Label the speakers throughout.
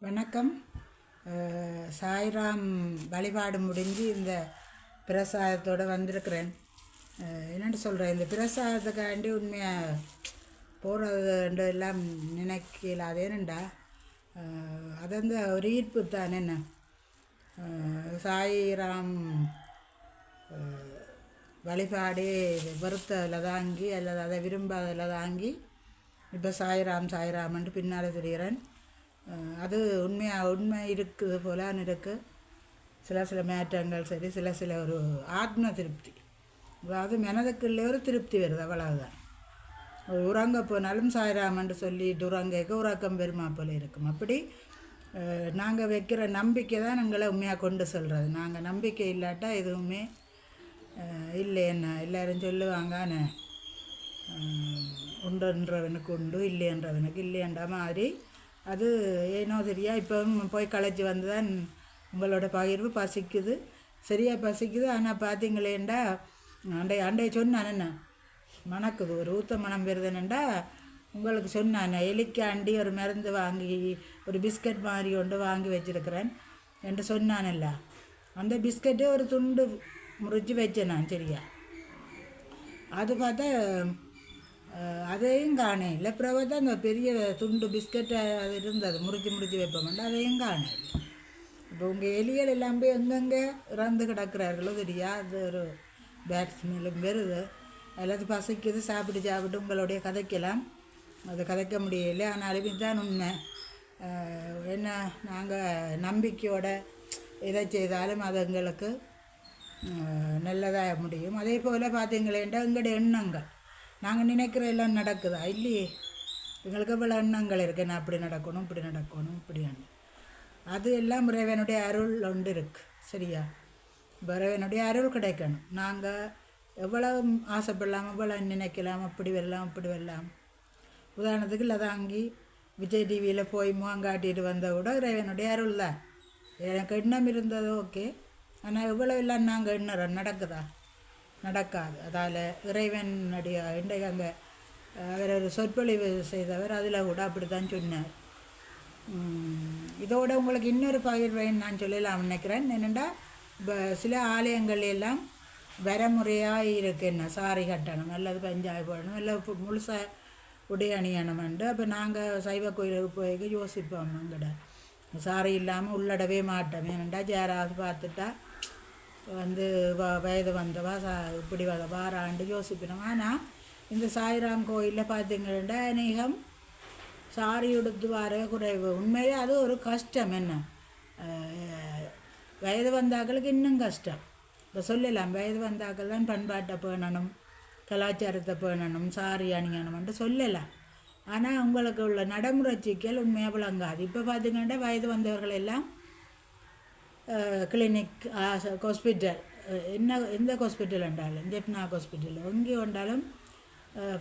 Speaker 1: வணக்கம். சாய்ராம் வழிபாடு முடிஞ்சு இந்த பிரசாதத்தோடு வந்திருக்கிறேன். என்னென்னு சொல்கிறேன், இந்த பிரசாதத்துக்காண்டி உண்மையாக போகிறது எல்லாம் நினைக்கல. அது ஏனண்டா அது வந்து ஒரு ஈர்ப்பு தான். என்ன சாய்ராம் வழிபாடே வெறுத்ததில் தாங்கி அல்லது அதை விரும்பாததில் தாங்கி இப்போ சாய்ராம் சாய்ராமன்ட்டு பின்னால் தெரிகிறேன். அது உண்மை இருக்குது போலான்னு இருக்குது. சில மாற்றங்கள் சரி, சில ஒரு ஆத்ம திருப்தி, அதாவது மனதுக்குள்ளே ஒரு திருப்தி வருது, அவ்வளவுதான். ஒரு உறங்க போனாலும் சாய்ராமன்ட்டு சொல்லிட்டு உறங்க உறக்கம் பெருமா போல இருக்கும். அப்படி நாங்கள் வைக்கிற நம்பிக்கை தான் எங்களை உண்மையாக கொண்டு சொல்கிறது. நாங்கள் நம்பிக்கை இல்லாட்டா எதுவுமே இல்லை. என்ன எல்லோரும் சொல்லுவாங்க, உண்டுன்றவனுக்கு உண்டு, இல்லைன்றவனுக்கு இல்லைன்ற மாதிரி. அது ஏனோ தெரியா இப்போ போய் களைச்சி வந்து தான் உங்களோட பகிர்வு பசிக்குது, சரியாக பசிக்குது. ஆனால் பார்த்தீங்களேண்டா அண்டைய சொன்னான், என்ன மணக்குது, ஒரு ஊத்த மனம் வருதுன்னுண்டா உங்களுக்கு சொன்னான். எலிக்காண்டி ஒரு மருந்து வாங்கி ஒரு பிஸ்கட் மாதிரி ஒன்று வாங்கி வச்சுருக்கிறேன் என்று சொன்னானல்ல. அந்த பிஸ்கட்டே ஒரு துண்டு முறிச்சு வச்சேன் நான், சரியா. அது பார்த்தா அதையும் காணே இல்லை. பிறகு தான் அந்த பெரிய துண்டு பிஸ்கட்டை அது இருந்தது, முடிச்சு வைப்போம்னா அதையும் காணே இல்லை. இப்போ உங்கள் எலிகள் எல்லாம் போய் எங்கெங்கே இறந்து கிடக்கிறார்களோ தெரியா. அது ஒரு பேட் ஸ்மெல்லும் வருது. எல்லாத்தையும் பசிக்குது, சாப்பிட்டு உங்களுடைய கதைக்கலாம். அது கதைக்க முடியலை. ஆனாலும் இதுதான் உண்மை. என்ன, நாங்கள் நம்பிக்கையோட எதை செய்தாலும் அது எங்களுக்கு நல்லதாக முடியும். அதே போல் பார்த்தீங்களேன்டா எங்களுடைய எண்ணங்கள், நாங்கள் நினைக்கிற எல்லாம் நடக்குதா இல்லையே. எங்களுக்கு இவ்வளோ எண்ணங்கள் இருக்குது, நான் அப்படி நடக்கணும் இப்படியான்னு. அது எல்லாம் இறைவனுடைய அருள் ஒன்று இருக்குது, சரியா. இறைவனுடைய அருள் கிடைக்கணும். நாங்கள் எவ்வளோ ஆசைப்படலாம், எவ்வளோ நினைக்கலாம், அப்படி வரலாம். உதாரணத்துக்கு லதாங்கி விஜய் டிவியில் போய் முகங்காட்டிட்டு வந்தால் கூட இறைவனுடைய அருள் தான். எனக்கு எண்ணம் இருந்தது, ஓகே. ஆனால் எவ்வளோ எல்லாம் நாங்கள் எண்ணறோம், நடக்காது. அதால் இறைவனுடைய இன்றைக்கு அங்கே அவர் ஒரு சொற்பொழிவு செய்தவர், அதில் கூட அப்படி தான் சொன்னார். இதோட உங்களுக்கு இன்னொரு பகிர்வைன்னு நான் சொல்லலாம் நினைக்கிறேன். என்னென்னா, இப்போ சில ஆலயங்கள் எல்லாம் வரமுறையாக இருக்குது. என்ன, சாரி கட்டணும் அல்லது பஞ்சாய் போடணும் இல்லை முழுசாக உடை அணியணுமெண்டு. அப்போ நாங்கள் சைவ கோயிலுக்கு போய் யோசிப்போம், எங்கட சாரி இல்லாமல் உள்ளடவே மாட்டோம். ஏனெண்டா யாராவது பார்த்துட்டா வந்து வயது வந்தவா இப்படி வாராண்டு யோசிக்கணும். ஆனால் இந்த சாய்ராம் கோயிலில் பார்த்தீங்கன்னா அநேகம் சாரி உடுத்து வர குறைவு. உண்மையிலே அது ஒரு கஷ்டம். என்ன, வயது வந்தாக்களுக்கு இன்னும் கஷ்டம். இப்போ சொல்லலாம், வயது வந்தாக்கள் தான் பண்பாட்டை பேணணும், கலாச்சாரத்தை பேணணும், சாரி அணியணும்ன்ட்டு சொல்லலாம். ஆனால் உங்களுக்கு உள்ள நடைமுறை சிக்கல் உண்மையாக விளங்காது. இப்போ பார்த்தீங்கன்னா வயது வந்தவர்கள் எல்லாம் கிளினிக், ஹாஸ்பிட்டல், எந்த ஹாஸ்பிட்டல் உண்டாலும், ஜெப்னா ஹாஸ்பிட்டல் எங்கே உண்டாலும்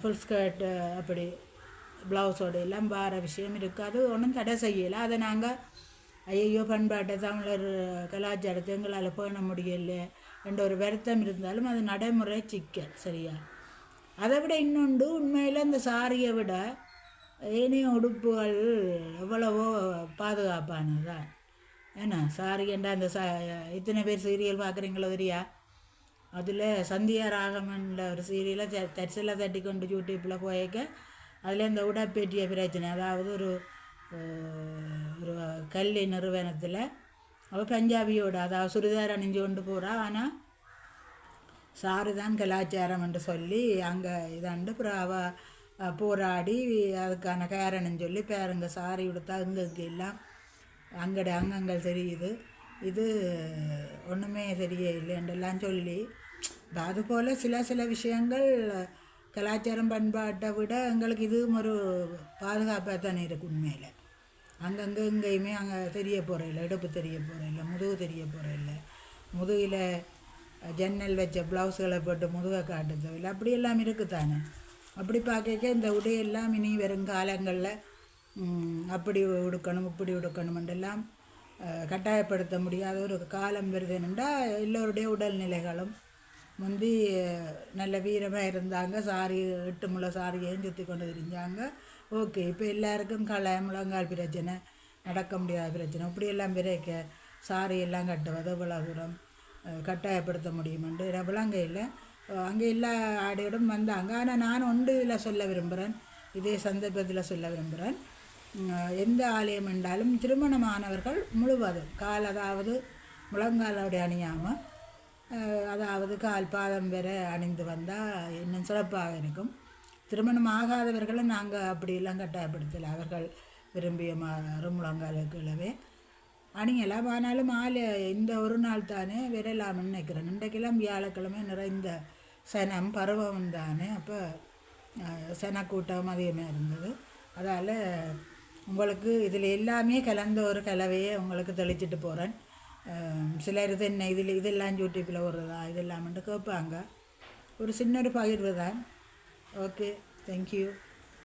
Speaker 1: ஃபுல் ஸ்கர்ட் அப்படி ப்ளவுஸோடு எல்லாம் வார விஷயம் இருக்காது. ஒன்றும் தடை செய்யலை. அதை நாங்கள் ஐயோ பண்பாட்டை தமிழர் கலாச்சாரத்தை எங்களால் பேண முடியல என்ற ஒரு வருத்தம் இருந்தாலும் அது நடைமுறை சிக்கல், சரியா. அதை விட இன்னொன்று, உண்மையில் இந்த சாரியை விட ஏனைய உடுப்புகள் எவ்வளவோ பாதுகாப்பானது தான். ஏன்னா சாரிகண்டா அந்த இத்தனை பேர் சீரியல் பார்க்குறீங்களோ தெரியா. அதில் சந்தியா ராகமன்ல ஒரு சீரியலை தரிசலாக தட்டி கொண்டு யூடியூப்பில் போயிருக்க. அதில் இந்த உடற்பேற்றிய பிரச்சனை, அதாவது ஒரு ஒரு கல்வி நிறுவனத்தில் அவள் பஞ்சாபியோட, அதாவது சுடிதார் அணிஞ்சு கொண்டு போகிறா. ஆனால் சாரி தான் கலாச்சாரம் என்று சொல்லி அங்கே இதாண்டு அப்புறம் அவள் போராடி அதுக்கான காரணம் சொல்லி பேருங்க சாரி கொடுத்தா இங்கே எல்லாம் அங்கட அங்கங்கள் தெரியுது, இது ஒன்றுமே தெரியலை என்றெல்லாம் சொல்லி. அதுபோல் சில விஷயங்கள் கலாச்சாரம் பண்பாட்டை விட எங்களுக்கு இதுவும் ஒரு பாதுகாப்பாக தானே இருக்குது. உண்மையில் அங்கங்கே எங்கேயுமே அங்கே தெரிய போகிறதில்ல, இடுப்பு தெரிய போகிறதில்ல, முதுகு தெரிய போகிறதில்ல, முதுகில் ஜன்னல் வச்ச ப்ளவுஸுகளை போட்டு முதுகை காட்டுறது இல்லை, அப்படியெல்லாம் இருக்குது தானே. அப்படி பார்க்க இந்த உடையெல்லாம் இனி வருங்காலங்களில் அப்படி உடுக்கணும் இப்படி உடுக்கணுமென்றெல்லாம் கட்டாயப்படுத்த முடியாத ஒரு காலம் வருதுன்னுண்டா. எல்லோருடைய உடல்நிலைகளும் முந்தி நல்ல வீரமாக இருந்தாங்க, சாரி 8 முழ சாரியையும் சுற்றி கொண்டு தெரிஞ்சாங்க, ஓகே. இப்போ எல்லாருக்கும் களை முழங்கால் பிரச்சனை, நடக்க முடியாத பிரச்சனை இப்படியெல்லாம் விரைக்க சாரி எல்லாம் கட்டுவது இவ்வளோ தூரம் கட்டாயப்படுத்த முடியுமென்று விளங்கையில் அங்கே எல்லா ஆடையோடும் வந்தாங்க. ஆனால் நான் ஒன்று இதில் சொல்ல விரும்புகிறேன், இதே சந்தர்ப்பத்தில் சொல்ல விரும்புகிறேன். எந்த ஆலயம் என்றாலும் திருமணமானவர்கள் முழுவதும் அதாவது முழங்காலோடைய அணியாமல் அதாவது கால் பாதம் வரை அணிந்து வந்தால் இன்னும் சிறப்பாக இருக்கும். திருமணம் ஆகாதவர்களை நாங்கள் அப்படியெல்லாம் கட்டாயப்படுத்தலை, அவர்கள் விரும்பிய முழங்காலுக்குள்ளவே அணியலாம். ஆனாலும் இந்த ஒரு நாள் தானே விரலாம்னு நினைக்கிறேன். இன்றைக்கெல்லாம் வியாழக்கிழமை நிறைந்த சனம் பருவம் தானே, அப்போ சனக்கூட்டம் அதிகமாக இருந்தது. அதால் உங்களுக்கு இதில் எல்லாமே கலந்த ஒரு கலவையை உங்களுக்கு தெளிச்சிட்டு போகிறேன். சிலர் இது என்ன இதெல்லாம் யூடியூப்பில் வருதா இதெல்லாம்ன்ட்டு கேட்பாங்க. ஒரு சின்ன ஒரு பகிர்வு தான். Okay, thank you.